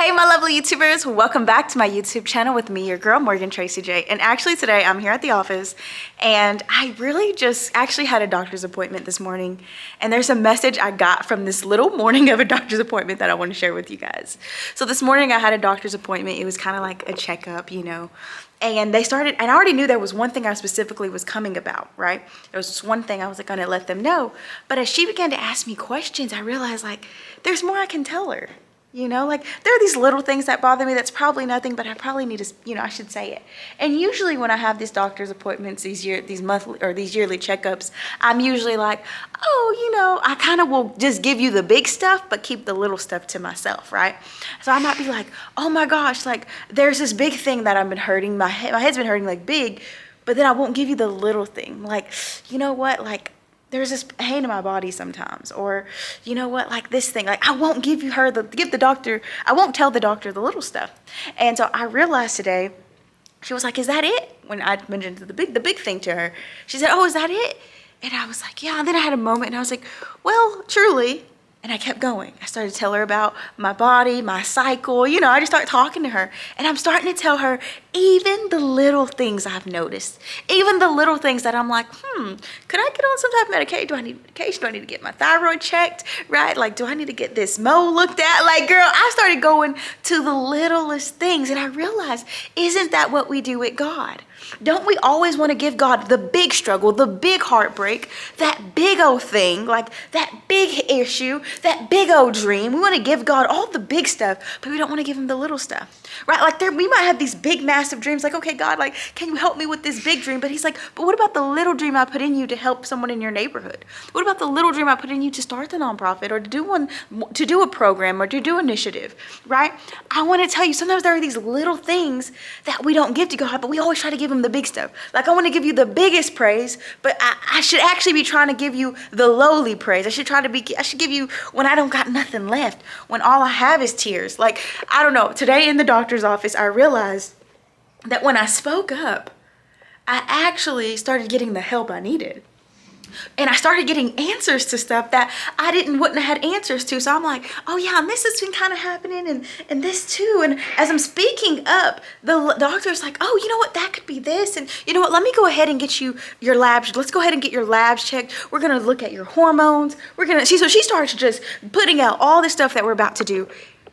Hey my lovely YouTubers, welcome back to my YouTube channel with me, your girl Morgan Tracy J. And actually today I'm here at the office and I really just actually had a doctor's appointment this morning, and there's a message I got from this little morning of a doctor's appointment that I want to share with you guys. So this morning I had a doctor's appointment. It was kind of like a checkup, you know, and they started, and I already knew there was one thing I specifically was coming about, right? There was just one thing I was gonna let them know. But as she began to ask me questions, I realized like there's more I can tell her. You know, like there are these little things that bother me that's probably nothing, but I probably need to, you know, I should say it. And usually when I have these doctor's appointments, these monthly or these yearly checkups, I'm usually like, oh, you know, I kind of will just give you the big stuff, but keep the little stuff to myself, right? So I might be like, oh my gosh, like there's this big thing that I've been hurting, my head's been hurting like big, but then I won't give you the little thing. Like, you know what, like, there's this pain in my body sometimes, or you know what, like this thing, like I won't give the doctor, I won't tell the doctor the little stuff. And so I realized today, she was like, is that it? When I mentioned the big thing to her, she said, oh, is that it? And I was like, yeah. And then I had a moment and I was like, well, truly. And I kept going. I started to tell her about my body, my cycle, you know, I just started talking to her. And I'm starting to tell her even the little things I've noticed, even the little things that I'm like, could I get on some type of medication? Do I need medication? Do I need to get my thyroid checked, right? Like, do I need to get this mole looked at? Like, girl, I started going to the littlest things. And I realized, isn't that what we do with God? Don't we always want to give God the big struggle, the big heartbreak, that big old thing, like that big issue, that big old dream? We want to give God all the big stuff, but we don't want to give him the little stuff, right? Like we might have these big, massive dreams, like, okay, God, like, can you help me with this big dream? But he's like, but what about the little dream I put in you to help someone in your neighborhood? What about the little dream I put in you to start the nonprofit, or to do a program, or to do initiative, right? I want to tell you, sometimes there are these little things that we don't give to God, but we always try to give him the big stuff. Like, I want to give you the biggest praise, but I should actually be trying to give you the lowly praise. I should give you when I don't got nothing left, when all I have is tears. Like, I don't know, today in the doctor's office, I realized that when I spoke up, I actually started getting the help I needed. And I started getting answers to stuff that I wouldn't have had answers to. So I'm like, oh yeah, and this has been kind of happening, and this too. And as I'm speaking up, the doctor's like, oh, you know what, that could be this. And you know what, let me go ahead and get you your labs. Let's go ahead and get your labs checked. We're going to look at your hormones. So she starts just putting out all this stuff that we're about to do,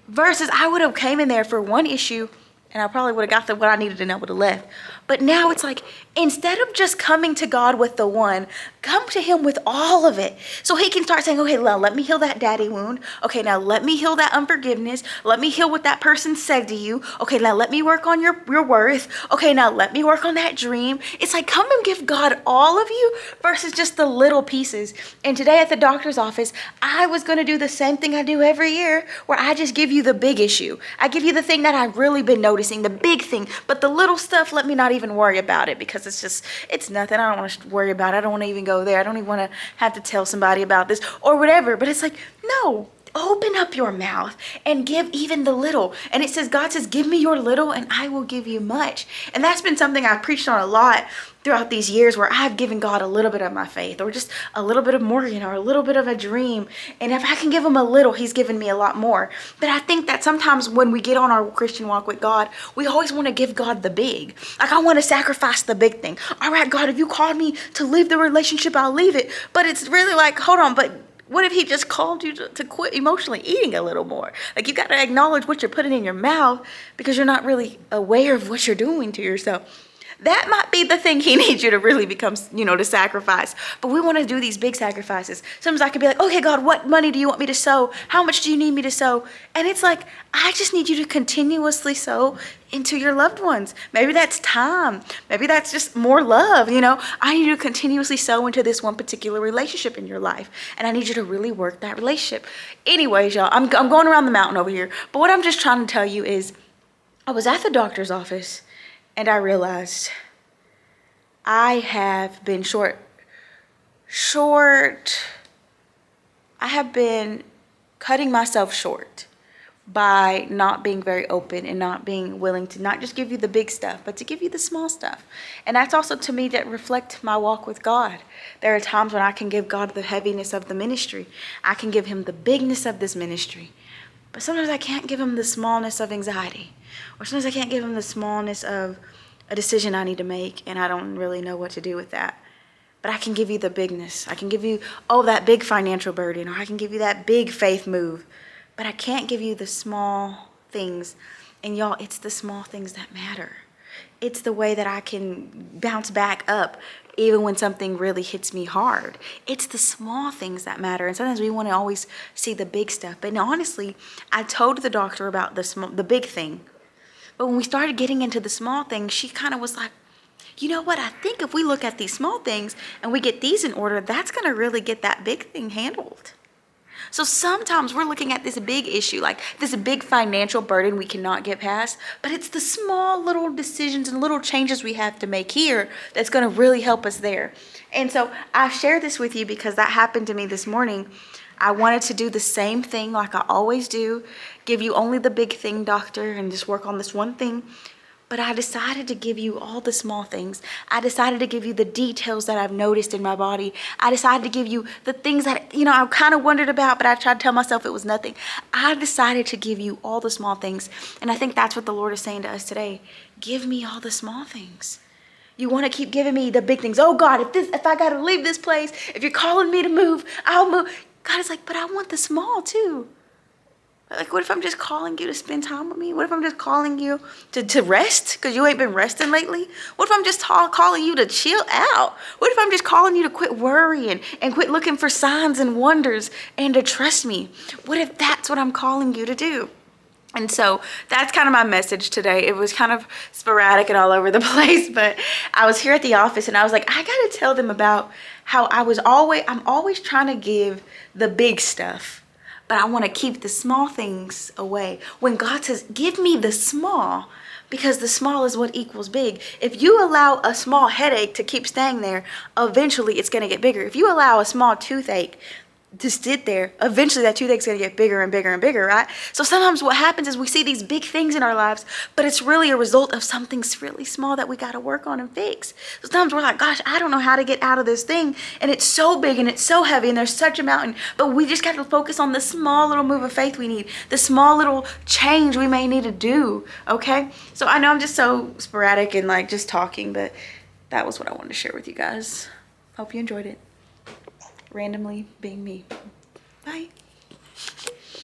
versus I would have came in there for one issue and I probably would have got what I needed and I would have left. But now it's like, instead of just coming to God with the one, come to him with all of it. So he can start saying, okay, now let me heal that daddy wound. Okay, now let me heal that unforgiveness. Let me heal what that person said to you. Okay, now let me work on your worth. Okay, now let me work on that dream. It's like, come and give God all of you versus just the little pieces. And today at the doctor's office, I was going to do the same thing I do every year, where I just give you the big issue. I give you the thing that I've really been noticing, the big thing, but the little stuff, let me not even worry about it, because it's nothing. I don't want to worry about it. I don't want to even go there. I don't even want to have to tell somebody about this or whatever. But it's like, no, open up your mouth and give even the little. And it says, God says, give me your little and I will give you much. And that's been something I've preached on a lot throughout these years, where I've given God a little bit of my faith, or just a little bit of Morgan, or a little bit of a dream. And if I can give him a little, he's given me a lot more. But I think that sometimes when we get on our Christian walk with God, we always want to give God the big. Like, I want to sacrifice the big thing. All right, God, if you called me to leave the relationship, I'll leave it. But it's really like, hold on, but what if he just called you to quit emotionally eating a little more? Like, you got to acknowledge what you're putting in your mouth, because you're not really aware of what you're doing to yourself. That might be the thing he needs you to really become, you know, to sacrifice. But we want to do these big sacrifices. Sometimes I could be like, okay, God, what money do you want me to sow? How much do you need me to sow? And it's like, I just need you to continuously sow into your loved ones. Maybe that's time. Maybe that's just more love, you know. I need you to continuously sow into this one particular relationship in your life. And I need you to really work that relationship. Anyways, y'all, I'm going around the mountain over here. But what I'm just trying to tell you is, I was at the doctor's office, and I realized I have been I have been cutting myself short by not being very open and not being willing to not just give you the big stuff, but to give you the small stuff. And that's also, to me, that reflect my walk with God. There are times when I can give God the heaviness of the ministry. I can give him the bigness of this ministry. But sometimes I can't give him the smallness of anxiety. Or sometimes I can't give him the smallness of a decision I need to make, and I don't really know what to do with that. But I can give you the bigness. I can give you, that big financial burden, or I can give you that big faith move. But I can't give you the small things. And y'all, it's the small things that matter. It's the way that I can bounce back up even when something really hits me hard. It's the small things that matter. And sometimes we want to always see the big stuff. But honestly, I told the doctor about the big thing. But when we started getting into the small things, she kind of was like, you know what? I think if we look at these small things and we get these in order, that's going to really get that big thing handled. So sometimes we're looking at this big issue, like this big financial burden we cannot get past, but it's the small little decisions and little changes we have to make here that's going to really help us there. And so I share this with you because that happened to me this morning. I wanted to do the same thing like I always do, give you only the big thing, doctor, and just work on this one thing. But I decided to give you all the small things. I decided to give you the details that I've noticed in my body. I decided to give you the things that, I kind of wondered about, but I tried to tell myself it was nothing. I decided to give you all the small things. And I think that's what the Lord is saying to us today. Give me all the small things. You want to keep giving me the big things. Oh God, if I got to leave this place, if you're calling me to move, I'll move. God is like, but I want the small too. Like, what if I'm just calling you to spend time with me? What if I'm just calling you to rest because you ain't been resting lately? What if I'm just calling you to chill out? What if I'm just calling you to quit worrying and quit looking for signs and wonders and to trust me? What if that's what I'm calling you to do? And so that's kind of my message today. It was kind of sporadic and all over the place, but I was here at the office and I was like, I got to tell them about how I'm always trying to give the big stuff. But I want to keep the small things away. When God says, give me the small, because the small is what equals big. If you allow a small headache to keep staying there, eventually it's going to get bigger. If you allow a small toothache to sit there, eventually that toothache's going to get bigger and bigger and bigger, right? So sometimes what happens is we see these big things in our lives, but it's really a result of something really small that we got to work on and fix. So sometimes we're like, gosh, I don't know how to get out of this thing, and it's so big and it's so heavy and there's such a mountain, but we just got to focus on the small little move of faith we need, the small little change we may need to do, okay? So I know I'm just so sporadic and like just talking, but that was what I wanted to share with you guys. Hope you enjoyed it. Randomly being me. Bye.